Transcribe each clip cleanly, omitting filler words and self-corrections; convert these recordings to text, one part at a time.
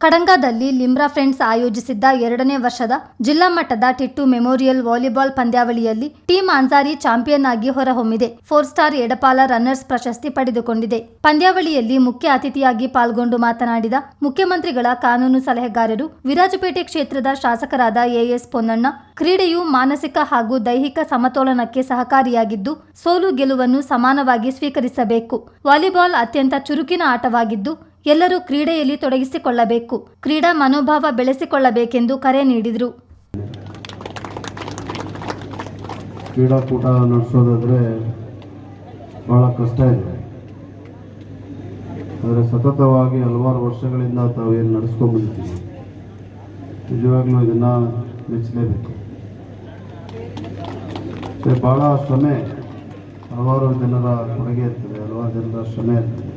ಕಡಂಗದಲ್ಲಿ ಲಿಮ್ರಾ friends ಆಯೋಜಿಸಿದ್ದ 2ನೇ ವರ್ಷದ ಜಿಲ್ಲಾ ಮಟ್ಟದ ಟಿಟ್ಟು ಮೆಮೋರಿಯಲ್ ವಾಲಿಬಾಲ್ ಪಂದ್ಯಾವಳಿಯಲ್ಲಿ ಟೀಮ್ ಅನ್ಸಾರಿ ಚಾಂಪಿಯನ್ ಆಗಿ ಹೊರಹೊಮ್ಮಿದೆ. 4 ಸ್ಟಾರ್ ಎಡಪಾಲ ರನ್ನರ್ಸ್ ಪ್ರಶಸ್ತಿ ಪಡೆದುಕೊಂಡಿದೆ. ಪಂದ್ಯಾವಳಿಯಲ್ಲಿ ಮುಖ್ಯ ಅತಿಥಿಯಾಗಿ ಪಾಲ್ಗೊಂಡು ಮಾತನಾಡಿದ ಮುಖ್ಯಮಂತ್ರಿಗಳ ಕಾನೂನು ಸಲಹೆಗಾರರು, ವಿರಾಜಪೇಟೆ ಕ್ಷೇತ್ರದ ಶಾಸಕರಾದ ಎಎಸ್ ಪೊನ್ನಣ್ಣ, ಕ್ರೀಡೆಯು ಮಾನಸಿಕ ಹಾಗೂ ದೈಹಿಕ ಸಮತೋಲನಕ್ಕೆ ಸಹಕಾರಿಯಾಗಿದ್ದು, ಸೋಲು ಗೆಲುವನ್ನು ಸಮಾನವಾಗಿ ಸ್ವೀಕರಿಸಬೇಕು. ವಾಲಿಬಾಲ್ ಅತ್ಯಂತ ಚುರುಕಿನ ಆಟವಾಗಿದ್ದು, ಎಲ್ಲರೂ ಕ್ರೀಡೆಯಲ್ಲಿ ತೊಡಗಿಸಿಕೊಳ್ಳಬೇಕು, ಕ್ರೀಡಾ ಮನೋಭಾವ ಬೆಳೆಸಿಕೊಳ್ಳಬೇಕೆಂದು ಕರೆ ನೀಡಿದರು. ಕ್ರೀಡಾಕೂಟ ನಡೆಸೋದಾದ್ರೆ ಬಹಳ ಕಷ್ಟ ಇದೆ. ಆದರೆ ಸತತವಾಗಿ ಹಲವಾರು ವರ್ಷಗಳಿಂದ ತಾವೇನು ನಡೆಸ್ಕೊಂಡ್ಬಂದಿದ್ದೀವಿ. ನಿಜವಾಗ್ಲೂ ಇದನ್ನ ಮೆಚ್ಚಲೇಬೇಕು. ಬಹಳ ಶ್ರಮೆ, ಹಲವಾರು ಜನರ ಕೊಡುಗೆ ಇರ್ತದೆ, ಹಲವಾರು ಜನರ ಶ್ರಮೆ ಇರ್ತದೆ.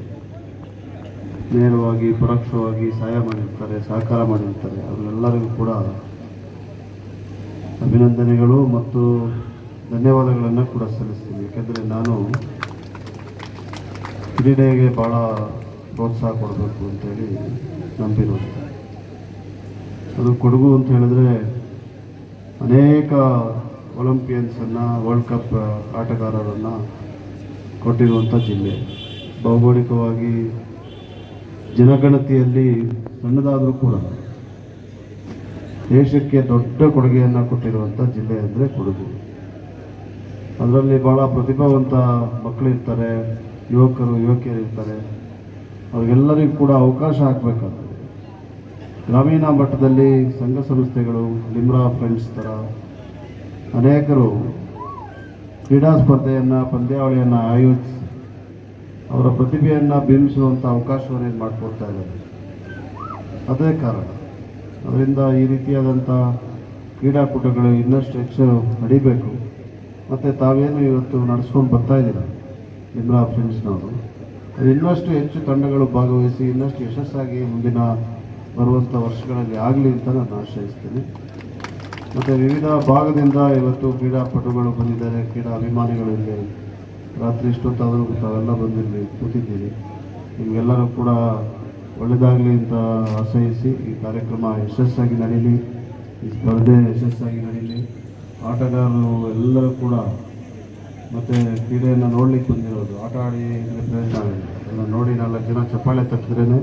ನೇರವಾಗಿ ಪರೋಕ್ಷವಾಗಿ ಸಹಾಯ ಮಾಡಿರ್ತಾರೆ, ಸಹಕಾರ ಮಾಡಿರ್ತಾರೆ. ಅವರೆಲ್ಲರಿಗೂ ಕೂಡ ಅಭಿನಂದನೆಗಳು ಮತ್ತು ಧನ್ಯವಾದಗಳನ್ನು ಕೂಡ ಸಲ್ಲಿಸ್ತೀನಿ. ಯಾಕೆಂದರೆ ನಾನು ಕ್ರೀಡೆಗೆ ಭಾಳ ಪ್ರೋತ್ಸಾಹ ಕೊಡಬೇಕು ಅಂತೇಳಿ ನಂಬಿರೋದು. ಅದು ಕೊಡಗು ಅಂತ ಹೇಳಿದ್ರೆ ಅನೇಕ ಒಲಿಂಪಿಯನ್ಸನ್ನು, ವರ್ಲ್ಡ್ ಕಪ್ ಆಟಗಾರರನ್ನು ಕೊಟ್ಟಿರುವಂಥ ಜಿಲ್ಲೆ. ಭೌಗೋಳಿಕವಾಗಿ ಜನಗಣತಿಯಲ್ಲಿ ಸಣ್ಣದಾದರೂ ಕೂಡ ದೇಶಕ್ಕೆ ದೊಡ್ಡ ಕೊಡುಗೆಯನ್ನು ಕೊಟ್ಟಿರುವಂಥ ಜಿಲ್ಲೆ ಅಂದರೆ ಕೊಡಗು. ಅದರಲ್ಲಿ ಭಾಳ ಪ್ರತಿಭಾವಂತ ಮಕ್ಕಳಿರ್ತಾರೆ, ಯುವಕರು ಯುವಕಿಯರಿರ್ತಾರೆ. ಅವ್ರಿಗೆಲ್ಲರಿಗೂ ಕೂಡ ಅವಕಾಶ ಹಾಕಬೇಕಾಗ್ತದೆ. ಗ್ರಾಮೀಣ ಮಟ್ಟದಲ್ಲಿ ಸಂಘ ಸಂಸ್ಥೆಗಳು, ಲಿಮ್ರಾ ಫ್ರೆಂಡ್ಸ್ ಥರ ಅನೇಕರು ಕ್ರೀಡಾ ಸ್ಪರ್ಧೆಯನ್ನು, ಪಂದ್ಯಾವಳಿಯನ್ನು ಆಯೋಜಿಸಿ ಅವರ ಪ್ರತಿಭೆಯನ್ನು ಬಿಂಬಿಸುವಂಥ ಅವಕಾಶವನ್ನು ಮಾಡಿಕೊಡ್ತಾ ಇದ್ದಾರೆ. ಅದೇ ಕಾರಣ ಅದರಿಂದ ಈ ರೀತಿಯಾದಂಥ ಕ್ರೀಡಾಕೂಟಗಳು ಇನ್ನಷ್ಟು ಹೆಚ್ಚು ನಡೀಬೇಕು. ಮತ್ತು ತಾವೇನು ಇವತ್ತು ನಡೆಸ್ಕೊಂಡು ಬರ್ತಾ ಇದ್ದೀರ ಲಿಮ್ರಾ ಫ್ರೆಂಡ್ಸ್ನವರು, ಅದು ಇನ್ನಷ್ಟು ಹೆಚ್ಚು ತಂಡಗಳು ಭಾಗವಹಿಸಿ ಇನ್ನಷ್ಟು ಯಶಸ್ಸಾಗಿ ಮುಂದಿನ ಬರುವಂಥ ವರ್ಷಗಳಲ್ಲಿ ಆಗಲಿ ಅಂತ ನಾನು ಆಶಯಿಸ್ತೀನಿ. ಮತ್ತು ವಿವಿಧ ಭಾಗದಿಂದ ಇವತ್ತು ಕ್ರೀಡಾಪಟುಗಳು ಬಂದಿದ್ದಾರೆ, ಕ್ರೀಡಾ ಅಭಿಮಾನಿಗಳು ಇಲ್ಲಿ ರಾತ್ರಿ ಇಷ್ಟೊತ್ತಾದರೂ ತಾವೆಲ್ಲ ಬಂದಿರಲಿ ಕೂತಿದ್ದೀರಿ. ನಿಮಗೆಲ್ಲರೂ ಕೂಡ ಒಳ್ಳೆಯದಾಗಲಿ ಅಂತ ಆಶಯಿಸಿ ಈ ಕಾರ್ಯಕ್ರಮ ಯಶಸ್ಸಾಗಿ ನಡೀಲಿ, ಈ ಸ್ಪರ್ಧೆ ಯಶಸ್ಸಾಗಿ ನಡೀಲಿ. ಆಟಗಾರರು ಎಲ್ಲರೂ ಕೂಡ ಮತ್ತು ಕ್ರೀಡೆಯನ್ನು ನೋಡ್ಲಿಕ್ಕೆ ಬಂದಿರೋದು, ಆಟ ಆಡಿ ಪ್ರಯತ್ನ ಎಲ್ಲ ನೋಡಿ 4 ಜನ ಚಪ್ಪಾಳೆ ತಟ್ಟಿದ್ರೇ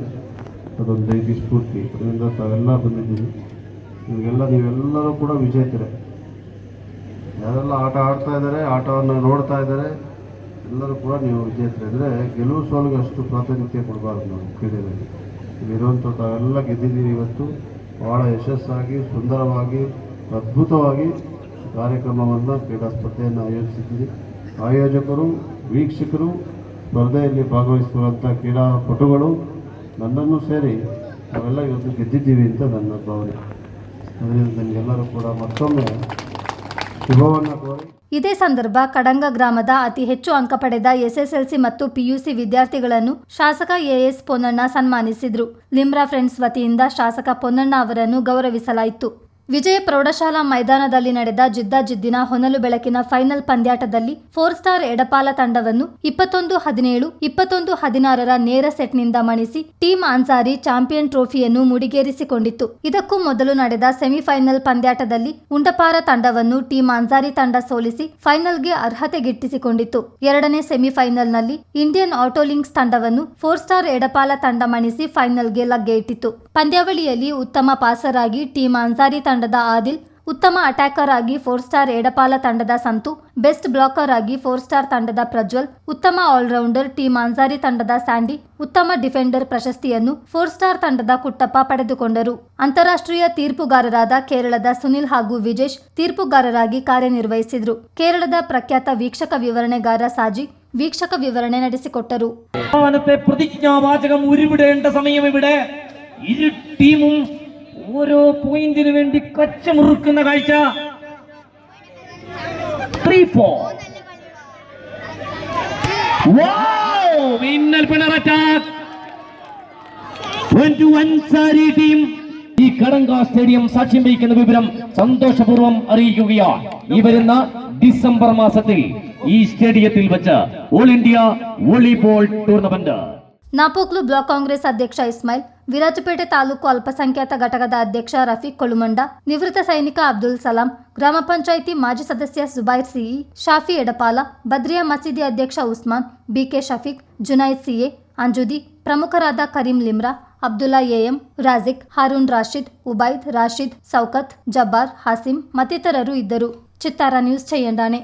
ಅದೊಂದು ದೈವಿ ಸ್ಫೂರ್ತಿ. ಅದರಿಂದ ತಾವೆಲ್ಲ ಬಂದಿದ್ದೀವಿ. ನೀವೆಲ್ಲರೂ ಕೂಡ ವಿಜೇತರೆ. ಯಾರೆಲ್ಲ ಆಟ ಆಡ್ತಾ ಇದ್ದಾರೆ, ಆಟವನ್ನು ನೋಡ್ತಾ ಇದ್ದಾರೆ, ಎಲ್ಲರೂ ಕೂಡ ನೀವು ವಿಜೇತರೆ. ಅಂದರೆ ಗೆಲುವು ಸೋಲಿಗೆ ಅಷ್ಟು ಪ್ರಾತಿನಿಧ್ಯ ಕೊಡಬಾರ್ದು ನಾವು ಕ್ರೀಡೆಯಲ್ಲಿ. ಇಲ್ಲಿರುವಂಥ ತಾವೆಲ್ಲ ಗೆದ್ದಿದ್ದೀವಿ. ಇವತ್ತು ಭಾಳ ಯಶಸ್ಸಾಗಿ, ಸುಂದರವಾಗಿ, ಅದ್ಭುತವಾಗಿ ಕಾರ್ಯಕ್ರಮವನ್ನು, ಕ್ರೀಡಾ ಸ್ಪರ್ಧೆಯನ್ನು ಆಯೋಜಿಸಿದ್ದೀವಿ. ಆಯೋಜಕರು, ವೀಕ್ಷಕರು, ಸ್ಪರ್ಧೆಯಲ್ಲಿ ಭಾಗವಹಿಸುವಂಥ ಕ್ರೀಡಾಪಟುಗಳು ನನ್ನನ್ನು ಸೇರಿ ನಾವೆಲ್ಲ ಇವತ್ತು ಗೆದ್ದಿದ್ದೀವಿ ಅಂತ ನನ್ನ ಭಾವನೆ. ಅದರಿಂದ ನನಗೆಲ್ಲರೂ ಕೂಡ ಮತ್ತೊಮ್ಮೆ ಶುಭವನ್ನು ಕೋರಿ. ಇದೇ ಸಂದರ್ಭ ಕಡಂಗ ಗ್ರಾಮದ ಅತಿ ಹೆಚ್ಚು ಅಂಕ ಪಡೆದ ಎಸ್ಎಸ್ಎಲ್ಸಿ ಮತ್ತು ಪಿಯುಸಿ ವಿದ್ಯಾರ್ಥಿಗಳನ್ನು ಶಾಸಕ ಎಎಸ್ ಪೊನ್ನಣ್ಣ ಸನ್ಮಾನಿಸಿದರು. ಲಿಮ್ರಾ ಫ್ರೆಂಡ್ಸ್ ವತಿಯಿಂದ ಶಾಸಕ ಪೊನ್ನಣ್ಣ ಅವರನ್ನು ಗೌರವಿಸಲಾಯಿತು. ವಿಜಯ ಪ್ರೌಢಶಾಲಾ ಮೈದಾನದಲ್ಲಿ ನಡೆದ ಜಿದ್ದಾಜಿದ್ದಿನ ಹೊನಲು ಬೆಳಕಿನ ಫೈನಲ್ ಪಂದ್ಯಾಟದಲ್ಲಿ 4 ಸ್ಟಾರ್ ಎಡಪಾಲ ತಂಡವನ್ನು 21-17, 21-16 ನೇರ ಸೆಟ್ನಿಂದ ಮಣಿಸಿ ಟೀಮ್ ಅನ್ಸಾರಿ ಚಾಂಪಿಯನ್ ಟ್ರೋಫಿಯನ್ನು ಮುಡಿಗೇರಿಸಿಕೊಂಡಿತ್ತು. ಇದಕ್ಕೂ ಮೊದಲು ನಡೆದ ಸೆಮಿಫೈನಲ್ ಪಂದ್ಯಾಟದಲ್ಲಿ ಉಂಡಪಾರ ತಂಡವನ್ನು ಟೀಮ್ ಅನ್ಸಾರಿ ತಂಡ ಸೋಲಿಸಿ ಫೈನಲ್ಗೆ ಅರ್ಹತೆ ಗಿಟ್ಟಿಸಿಕೊಂಡಿತ್ತು. 2ನೇ ಸೆಮಿಫೈನಲ್ನಲ್ಲಿ ಇಂಡಿಯನ್ ಆಟೋಲಿಂಕ್ಸ್ ತಂಡವನ್ನು 4 ಸ್ಟಾರ್ ಎಡಪಾಲ ತಂಡ ಮಣಿಸಿ ಫೈನಲ್ಗೆ ಲಗ್ಗೆ ಇಟ್ಟಿತ್ತು. ಪಂದ್ಯಾವಳಿಯಲ್ಲಿ ಉತ್ತಮ ಪಾಸರ್ ಆಗಿ ಟೀಮ್ ಅನ್ಸಾರಿ ತಂಡದ ಆದಿಲ್, ಉತ್ತಮ ಅಟ್ಯಾಕರ್ ಆಗಿ 4 ಸ್ಟಾರ್ ಎಡಪಾಲ ತಂಡದ ಸಂತು, ಬೆಸ್ಟ್ ಬ್ಲಾಕರ್ ಆಗಿ 4 ಸ್ಟಾರ್ ತಂಡದ ಪ್ರಜ್ವಲ್, ಉತ್ತಮ ಆಲ್ರೌಂಡರ್ ಟೀಮ್ ಅನ್ಸಾರಿ ತಂಡದ ಸ್ಯಾಂಡಿ, ಉತ್ತಮ ಡಿಫೆಂಡರ್ ಪ್ರಶಸ್ತಿಯನ್ನು 4 ಸ್ಟಾರ್ ತಂಡದ ಕುಟ್ಟಪ್ಪ ಪಡೆದುಕೊಂಡರು. ಅಂತಾರಾಷ್ಟ್ರೀಯ ತೀರ್ಪುಗಾರರಾದ ಕೇರಳದ ಸುನಿಲ್ ಹಾಗೂ ವಿಜೇಶ್ ತೀರ್ಪುಗಾರರಾಗಿ ಕಾರ್ಯನಿರ್ವಹಿಸಿದರು. ಕೇರಳದ ಪ್ರಖ್ಯಾತ ವೀಕ್ಷಕ ವಿವರಣೆಗಾರ ಸಾಜಿ ವೀಕ್ಷಕ ವಿವರಣೆ ನಡೆಸಿಕೊಟ್ಟರು. പ്രതിജ്ഞാവാചകം ഉരുവിടേണ്ട സമയം ഇവിടെ ഇരു ടീമും ഓരോ പോയിന്റിനു വേണ്ടി കച്ചമുറുക്കുന്ന കാഴ്ച. 3-4 മിന്നൽ പിണർ അറ്റാക്ക്. 1 സാരി ടീം ഈ കടങ്ക സ്റ്റേഡിയം സാക്ഷ്യം വഹിക്കുന്ന വിവരം സന്തോഷപൂർവ്വം അറിയിക്കുകയാണ്. ഈ വരുന്ന ഡിസംബർ മാസത്തിൽ ഈ സ്റ്റേഡിയത്തിൽ വെച്ച് all India volleyball tournament Napoklu block Congress ಅಧ್ಯಕ್ಷ ಇಸ್ಮಾಯಿಲ್, ವಿರಾಜಪೇಟೆ ತಾಲೂಕು ಅಲ್ಪಸಂಖ್ಯಾತ ಘಟಕದ ಅಧ್ಯಕ್ಷ ರಫೀಕ್ ಕೊಳುಮಂಡ, ನಿವೃತ್ತ ಸೈನಿಕ ಅಬ್ದುಲ್ ಸಲಾಂ, ಗ್ರಾಮ ಪಂಚಾಯಿತಿ ಮಾಜಿ ಸದಸ್ಯ ಜುಬೈರ್ ಸಿಇ, ಶಾಫಿ ಎಡಪಾಲ, ಬದ್ರಿಯಾ ಮಸೀದಿ ಅಧ್ಯಕ್ಷ ಉಸ್ಮಾನ್, ಬಿಕೆ ಶಫೀಕ್, ಜುನೈದ್ ಸಿಎ, ಅಂಜುದಿ, ಪ್ರಮುಖರಾದ ಕರೀಂ ಲಿಮ್ರಾ, ಅಬ್ದುಲ್ಲಾ ಎಎಂ, ರಾಜಿಕ್, ಹಾರೂನ್ ರಾಶಿದ್, ಉಬೈದ್, ರಾಶಿದ್, ಸೌಕತ್, ಜಬ್ಬಾರ್, ಹಾಸಿಂ ಮತ್ತಿತರರು ಇದ್ದರು. ಚಿತ್ತಾರ ನ್ಯೂಸ್ ಚಯ್ಯಂಡಾಣೆ.